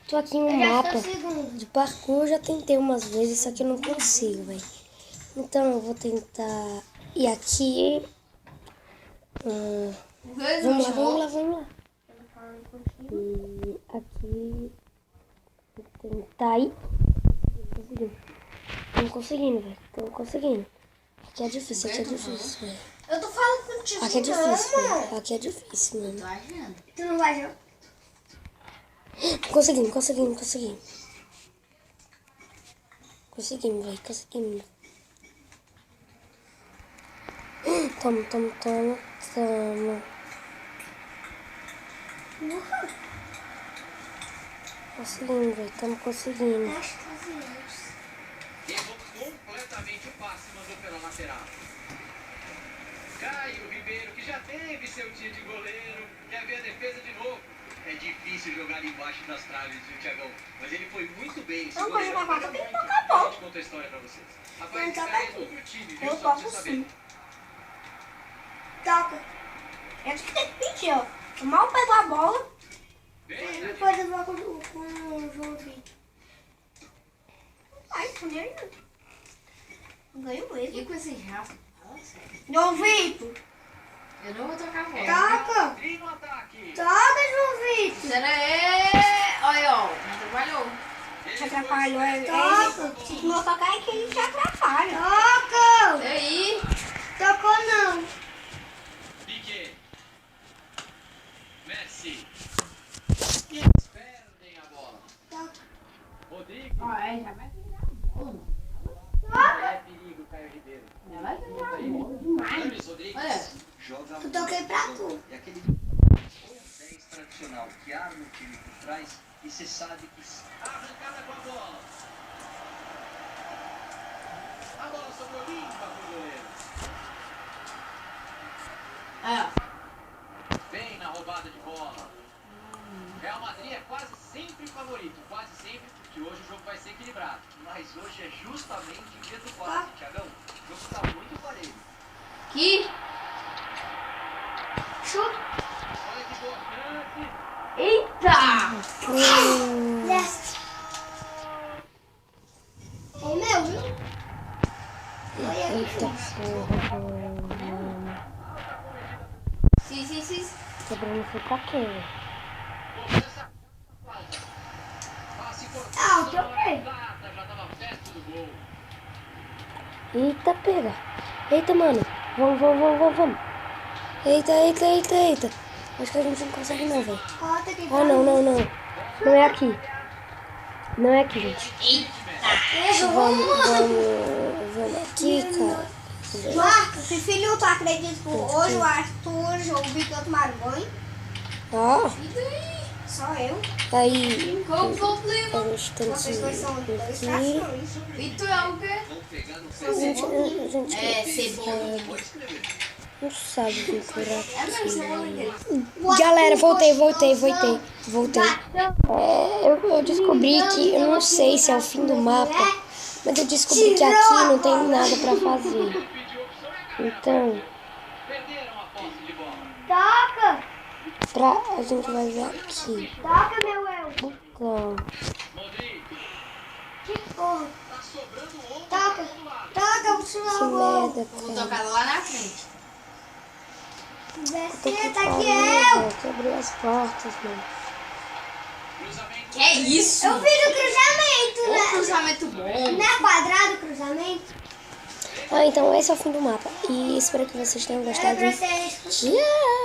Tô aqui em um mapa de parkour, já tentei umas vezes, só que eu não consigo, velho. Então eu vou tentar ir aqui. Vamos lá. E aqui, vou tentar ir. Tô conseguindo, velho. Aqui é difícil, velho. Eu tô falando contigo. Aqui é difícil, velho. Aqui é difícil, mano. Tu não vai, não? Conseguimos, velho. Toma. Conseguimos, velho. Estamos conseguindo. Errou completamente o passe, mandou pela lateral. Caio Ribeiro, que já teve seu dia de goleiro, quer ver a defesa de novo. É difícil jogar embaixo das traves, viu, Thiagão? Mas ele foi muito bem. Não pode jogar vaca, tem que tocar A bom. gente conta a história pra vocês. Não Rapaz, esse toca cara é aqui. outro time, viu? Eu Só pra toco você saber. sim. Toca. Eu tenho que pedir, ó. Eu mal pego a bola. Bem, Não pode levar com o João Vitor. Ai, ganhei não. Ganhou mesmo. E com esse Rafa? João Vitor. Eu não vou tocar a bola. Toca. E no ataque. Toca, João Vitor. Pera aí. Olha, ó. Não trabalhou. Ele Te atrapalhou. foi- Toca. Se não tocar é que ele te atrapalha. Toca. E aí? Tocou não. Piquet. Messi. Perdem a bola. Toca. Rodrigo. Ó, já vai pegar a bola. É perigo, Caio Ribeiro. Já vai pegar a bola demais. James Rodrigues. Olha. Joga Eu toquei pra tu. E aquele 10 tradicional que arma o time por trás e você sabe que... Arrancada com a bola. A bola sobrou limpa pro goleiro. Aí, ó. Bem na roubada de bola. Real Madrid é quase sempre favorito. Quase sempre, porque hoje o jogo vai ser equilibrado. Mas hoje é justamente o dia do quase, Thiagão. O jogo tá muito parelho. Aqui. Chuta. Olha que boa chance. Eita! Yes. É meu, viu? Eita porra. Sim. Quebrando foi pra quê, velho? Começa quase. Passe cortado. Ah, eu toquei. Já tava perto do gol. Eita, pega. Eita, mano. Vamos. Eita. Acho que a gente não consegue não, velho. Corta aqui. Ah, não. Não é aqui. Não é aqui, gente. Vamos aqui, cara. Marcos, se filho, tu acredita que hoje o Arthur, o João Vitor tomaram banho? Ó, E daí? Só eu. aí Qual o problema? a gente tem Vocês dois são dois que ir. cachorros. E tu é o quê? Vão pegar no A gente É, cebola. Pode escrever. não sabe vir por É mesmo, cebola dele. aqui. Galera, voltei. Eu descobri que, eu não sei se é o fim do mapa, mas eu descobri que aqui não tem nada pra fazer. Então, Perderam a posse de bola. Toca! a gente vai ver aqui. Toca, meu eu. Então, Modric. Que porra. Tá sobrando outro Toca. do lado. Toca, o que senhor. merda, Vou cara. tocar lá na frente. Desceta que eu. Quebrei as portas, mano. Cruzamento. Que é isso? Eu fiz o cruzamento, Um né? cruzamento bom. Não é quadrado o cruzamento? Ah, então esse é o fim do mapa. E espero que vocês tenham É gostado. pra vocês. Tchau!